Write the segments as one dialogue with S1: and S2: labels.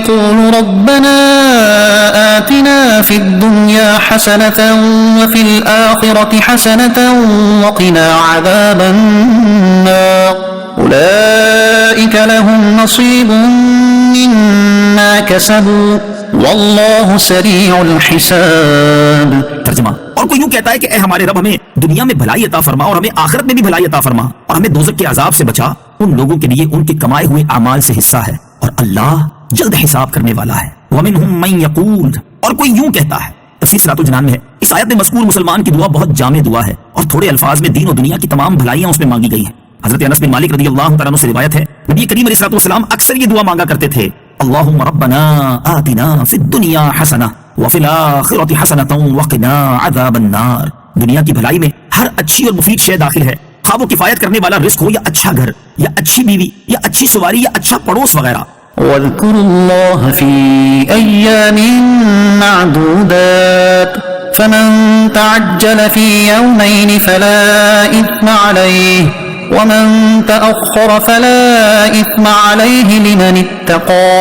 S1: يقول ربنا آتنا في الدنيا حسنة وفي الآخرة حسنة وقنا عذاب النار أولئك لهم نصيب مما كسبوا والله سریع الحساب۔
S2: ترجمہ، اور کوئی یوں کہتا ہے کہ اے ہمارے رب ہمیں دنیا میں بھلائی عطا فرما اور ہمیں آخرت میں بھی بھلائی عطا فرما اور ہمیں دوزخ کے عذاب سے بچا، ان لوگوں کے لیے ان کے کمائے ہوئے اعمال سے حصہ ہے اور اللہ جلد حساب کرنے والا ہے۔ وَمِنْهُمْ مَنْ يَقُولُ، اور کوئی یوں کہتا ہے۔ تفسیر صراط الجنان میں ہے، اس آیت میں مذکور مسلمان کی دعا بہت جامع دعا ہے اور تھوڑے الفاظ میں دین و دنیا کی تمام بھلائیاں اس میں مانگی گئی ہیں۔ حضرت انس بن مالک رضی اللہ تعالیٰ عنہ سے روایت ہے، نبی کریم علیہ الصلوۃ والسلام اکثر یہ دعا مانگا کرتے تھے، اللہم ربنا آتنا فی الدنیا حسنہ وفی الآخرۃ حسنۃ وقنا عذاب النار۔ دنیا کی بھلائی میں ہر اچھی اور مفید شے داخل ہے، خواہ وہ کفایت کرنے والا رزق ہو یا اچھا گھر یا اچھی بیوی یا اچھی سواری یا اچھا پڑوس وغیرہ۔
S1: واذكروا الله في أيام معدودات فمن تعجل في يومين فلا إثم عليه ومن تأخر فلا إثم عليه لمن اتقى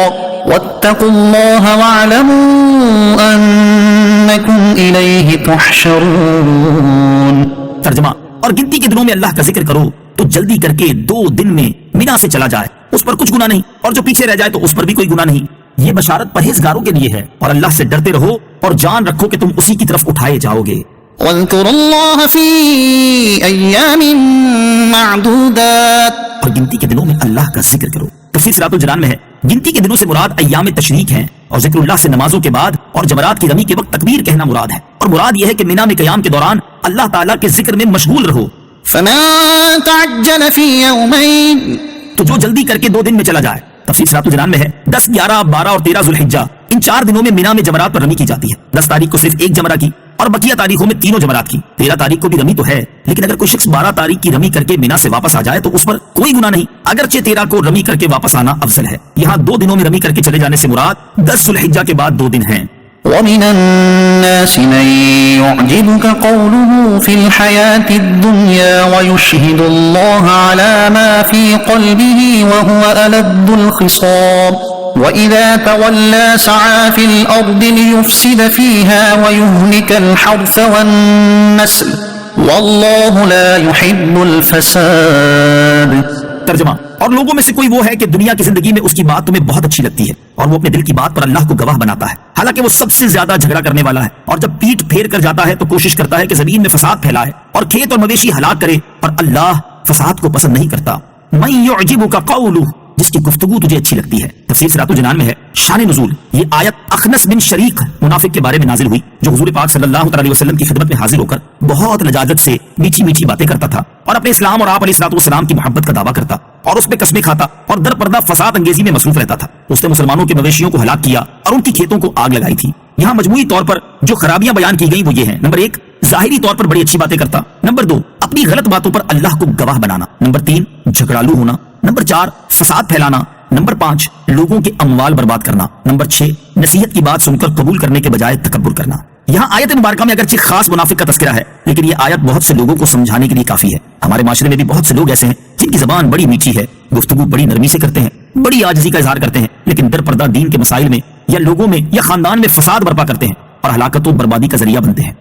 S1: واتقوا الله واعلموا أنكم إليه تحشرون۔
S2: ترجمہ، اور گنتی کے دنوں میں اللہ کا ذکر کرو تو جلدی کر کے 2 دن میں مینا سے چلا جائے، اس پر کچھ گناہ نہیں، اور جو پیچھے رہ جائے تو اس پر بھی کوئی گناہ نہیں۔ یہ بشارت پرہیزگاروں کے لیے ہے، اور اللہ سے ڈرتے رہو اور جان رکھو کہ تم اسی کی طرف اٹھائے جاؤ گے۔
S1: واذكروا الله في أيام معدودات،
S2: اور گنتی کے دنوں میں اللہ کا ذکر کرو۔ تفسیر صراط الجنان میں ہے، گنتی کے دنوں سے مراد ایام تشریق ہیں، اور ذکر اللہ سے نمازوں کے بعد اور جمرات کی رمی کے وقت تکبیر کہنا مراد ہے، اور مراد یہ ہے کہ مینا میں قیام کے دوران اللہ تعالیٰ کے ذکر میں مشغول رہو۔
S1: فمن تعجل في يومين،
S2: تو جو جلدی کر کے 2 دن میں چلا جائے۔ تفسیر صراط الجنان میں ہے، 10، 11، 12 اور 13 ذوالحجہ، ان 4 دنوں میں مینا میں جمرات پر رمی کی جاتی ہے۔ 10 تاریخ کو صرف ایک جمرہ کی اور بقیہ تاریخوں میں تینوں جمرات کی۔ 13 تاریخ کو بھی رمی تو ہے، لیکن اگر کوئی شخص 12 تاریخ کی رمی کر کے مینا سے واپس آ جائے تو اس پر کوئی گناہ نہیں، اگرچہ 13 کو رمی کر کے واپس آنا افضل ہے۔ یہاں 2 دنوں میں رمی کر کے چلے جانے سے مراد 10 ذوالحجہ کے بعد 2 دن ہیں۔
S1: ومن الناس من يعجبك قوله في الحياة الدنيا ويشهد الله على ما في قلبه وهو ألد الخصام وإذا تولى سعى في الأرض ليفسد فيها ويهلك الحرث والنسل والله لا يحب الفساد۔
S2: ترجمہ، اور لوگوں میں سے کوئی وہ ہے کہ دنیا کی زندگی میں اس کی بات تمہیں بہت اچھی لگتی ہے اور وہ اپنے دل کی بات پر اللہ کو گواہ بناتا ہے، حالانکہ وہ سب سے زیادہ جھگڑا کرنے والا ہے، اور جب پیٹ پھیر کر جاتا ہے تو کوشش کرتا ہے کہ زمین میں فساد پھیلائے اور کھیت اور مویشی ہلاک کرے، اور اللہ فساد کو پسند نہیں کرتا۔ من یعجبک قولہ، جس کی گفتگو تجھے اچھی لگتی ہے۔ تفسیر صراط الجنان میں ہے، شان نزول، یہ آیت اخنس بن شریق منافق کے بارے میں نازل ہوئی، جو حضور پاک صلی اللہ علیہ وسلم کی خدمت میں حاضر ہو کر بہت لجاجت سے میٹھی میٹھی باتیں کرتا تھا اور اپنے اسلام اور آپ علیہ الصلوۃ والسلام کی محبت کا دعویٰ کرتا اور اس پہ قسمیں کھاتا اور در پردہ فساد انگیزی میں مصروف رہتا تھا۔ اس نے مسلمانوں کے مویشیوں کو ہلاک کیا اور ان کی کھیتوں کو آگ لگائی تھی۔ یہاں مجموعی طور پر جو خرابیاں بیان کی گئی وہ یہ ہیں، نمبر 1، ظاہری طور پر بڑی اچھی باتیں کرتا، نمبر 2، اپنی غلط باتوں پر اللہ کو گواہ بنانا، نمبر 3، جھگڑالو ہونا، نمبر 4، فساد پھیلانا، نمبر 5، لوگوں کے اموال برباد کرنا، نمبر 6، نصیحت کی بات سن کر قبول کرنے کے بجائے تکبر کرنا۔ یہاں آیت مبارکہ میں اگرچہ خاص منافق کا تذکرہ ہے، لیکن یہ آیت بہت سے لوگوں کو سمجھانے کے لیے کافی ہے۔ ہمارے معاشرے میں بھی بہت سے لوگ ایسے ہیں جن کی زبان بڑی میٹھی ہے، گفتگو بڑی نرمی سے کرتے ہیں، بڑی عاجزی کا اظہار کرتے ہیں، لیکن در پردہ دین کے مسائل میں یا لوگوں میں یا خاندان میں فساد برپا کرتے ہیں اور ہلاکت و بربادی کا ذریعہ بنتے ہیں۔